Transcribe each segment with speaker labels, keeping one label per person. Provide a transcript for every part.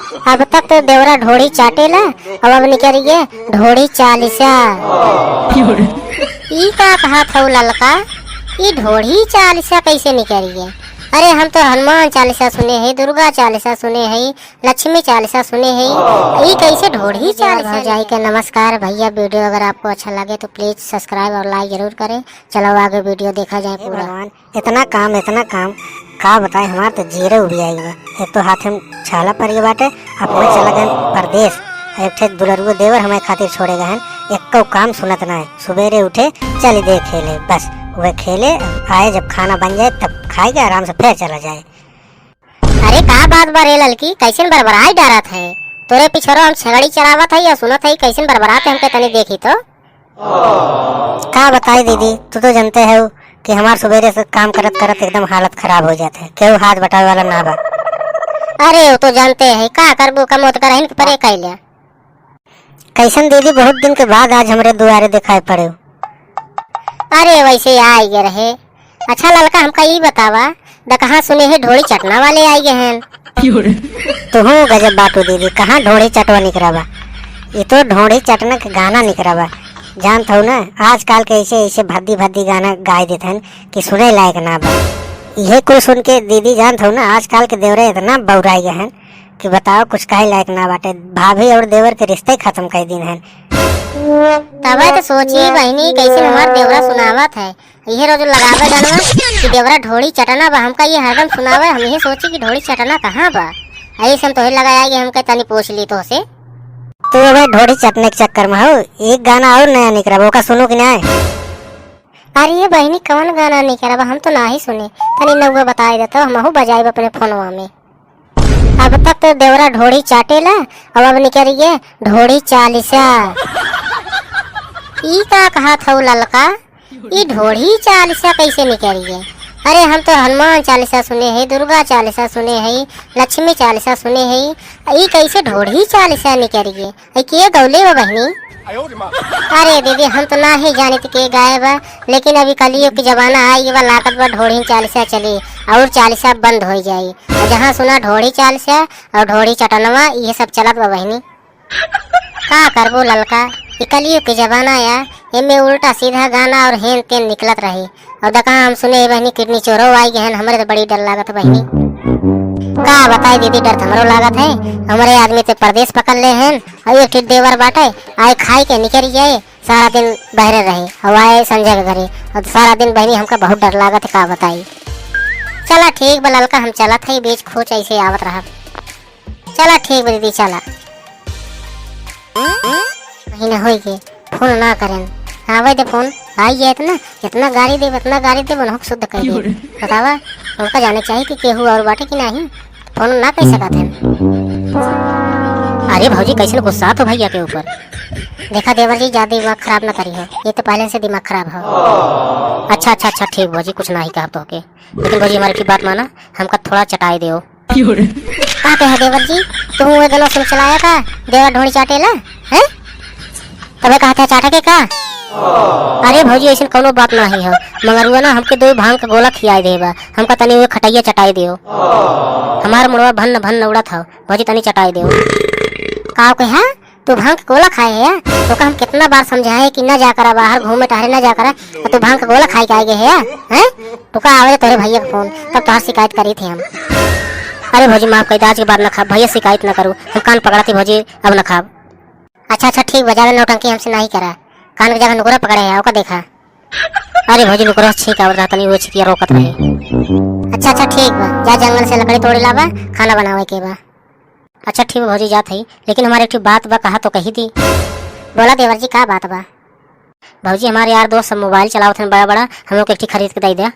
Speaker 1: अब तक तो देवरा ढोड़ी चाटेला, अब निकलिए ढोड़ी चालीसा। ई का कहा था ललका, ई ढोड़ी चालीसा कैसे निकलिए? अरे हम तो हनुमान चालीसा सुने हैं, दुर्गा चालीसा सुने हैं, लक्ष्मी चालीसा सुने हैं, ये कैसे ढोड़ी चालीसा जाए के? नमस्कार भैया, वीडियो अगर आपको अच्छा लगे तो प्लीज सब्सक्राइब और लाइक जरूर करें। चलो आगे वीडियो देखा जाए पूरा। इतना काम का बताए, हमारे तो जीरो भी आई हुआ। एक तो हाथ में छाला पड़ गया बाटे, अपने चला गए परदेश। एक थे दुलरुआ देवर हमें खातिर छोड़े गए, एक को काम सुनत ना है। सवेरे उठे चल दे खेले, बस वह खेले आए, जब खाना बन जाए तब खाएगा, आराम से फिर चला जाए। अरे का बात बारे ललकी, कैसे बरबराई डारत है? तोरे पिछड़ो हम छगड़ी चलावत है या सुनत है, कैसे बरबराते हमके तनी देखी तो। का बताई दीदी, तू तो जानते हो कि हमार सवेरे से काम करत करत एकदम हालत खराब हो जाते है, क्यों हाथ बटावे वाला ना बा। अरे वो तो जानते है, का करबो कमोत करहिन परे कैले। कैसन दीदी, बहुत दिन के बाद आज हमरे दुआरे दिखाई पड़े। अरे वैसे आई गए रहे। अच्छा ललका, हमका ये बतावा, कहाँ सुने है ढोड़ी चटना वाले आई गए हैं? तो हूँ गजब बाटू दीदी, कहाँ ढोड़ी चटवा निकरावा? ये तो ढोड़ी चटना के गाना निकरावा। जानता हूँ ना, आजकल के ऐसे भद्दी गाना गाय देते हैं कि सुने लायक ना बा। यही कुछ सुन के दीदी जानता हूँ ना, आजकल के देवरे इतना बौराई गए हैं कि बताओ कुछ कहे लायक ना बाटे। भाभी और देवर के रिश्ते खत्म कर दिन है। तब तो सोची बहनी, कैसे हमार देवरा सुनावत है, यही रोज लगावे गाना कि देवरा ढोड़ी चटना बा, हमका ये हरदम सुनावे। हम यही सोची कि ढोड़ी चटना कहाँ बा, ऐसे हम तो लगाया कि हमके तनी पूछ ली तो से। तो भाई ढोड़ी चटने के चक्कर में हो, एक गाना और नया निकला, वो का सुनो कि ना? अरे ये बहनी कौन गाना निकला, हम तो ना ही सुने, तनी नौवा बता देता, हम बजाए अपने फोनवा में। अब तक तो देवरा ढोड़ी चाटेला, अब निकलिए ढोड़ी चालीसा। ई का कहा था ललका, ई ढोड़ी चालीसा कैसे निकलिए? अरे हम तो हनुमान चालीसा सुने हैं, दुर्गा चालीसा सुने हैं, लक्ष्मी चालीसा सुने हैं, ये कैसे ढोड़ी चालीसा निकलिए? के गौले बा बहनी? अरे दीदी, हम तो ना ही जाने के गाय बा, लेकिन अभी कलियुग की जमाना आई बा, लागत बा ढोड़ी चालीसा चली और चालीसा बंद हो जाये। जहाँ सुना ढोड़ी चालीसा और ढोड़ी चटनवा, ये सब चलत बा बहनी। का करबो ललका, ये कलियुग के जमाना या इनमें उल्टा सीधा गाना और हेन तेन निकलत रही। और दका हम सुने बहनी किडनी चोरो आई गए, हमारे तो बड़ी डर लागत बहनी। का बताए दीदी, डर हमरो लागत है। हमारे आदमी तो परदेश पकड़ ले हैं, और एक देवर बाटे आए खाई के निकल जाए, सारा दिन बहरे रहे, हवाए संजय के घरे, और सारा दिन बहनी हमका बहुत डर लागत है। का बताई? चला ठीक बा ललका, हम चलत है, बीच खोच ऐसे आवत रहा। चला ठीक बा दीदी, चला महीना हो गए फोन ना करें। आवे दे फोन आई जाए ना, इतना गाड़ी दे बनहक शुद्ध कर दे। बतावा उनका जाने चाहिए कि केहू और बाटे कि नहीं, फोन ना कर सकत है। अरे भौजी कैसे गुस्सा तो भैया के ऊपर। देखा देवर जी, ज्यादा दिमाग खराब ना करी हो, ये तो पहले से दिमाग खराब हो। अच्छा ठीक भौजी, कुछ ना ही कहा तो के, लेकिन भौजी हमारी की बात माना, हमका थोड़ा चटाई दो। का कहे देवर जी, तुम ये दोनों सुन चलाया का देवर ढोड़ी चाटेला है? तबे कहते हैं चाटे के का? अरे भौजी ऐसी कोनो बात नहीं है, मगर वो ना हमके दो भांग का गोला खियाई देबा, हमका तनी वो खटाइया चटाई दियो। हमार मुड़वा भन्न उड़ा था, भौजी तनी चटाई दियो। का के हां तू भांग का गोला खाए है? तो हम कितना बार समझाए कि न जाकर बाहर घूमे टहरे न जाकर, तू भांग का गोला खाई के आए है? तो का आवे तेरे भैया का फोन, तब तो शिकायत करी थी हम। अरे भौजी माफ कर दे, आज के बाद न खा, भैया शिकायत न करूँ, हम कान पकड़ाती भौजी, अब न खा। अच्छा ठीक बजा, नौटंकी हमसे नहीं करा, कान की जगह नुकरा पकड़े है, का देखा? अरे भौजी नुकरा छींक आवत रहता नहीं, वो छिकिया रोकत रहे। अच्छा ठीक बा, जा जंगल से लकड़ी तोड़ लावा, खाना बनावे के बा। अच्छा ठीक बा भौजी, जात है, लेकिन हमारे एक बात बा, कहा तो कही थी। बोला देवर जी, का बात बा? भौजी हमारे यार दोस्त सब मोबाइल चलावत हैं बड़ा, हम लोग एक खरीद के दे दे।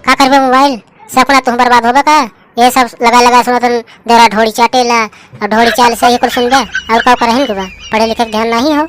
Speaker 1: का करबे मोबाइल? सब तुम बर्बाद होबे का? ये सब लगा सुनत देवरा ढोड़ी चाटेला और ढोड़ी चाल से ये कुछ सुन दे, और का करें के बा? पढ़े लिखे ध्यान नहीं हो।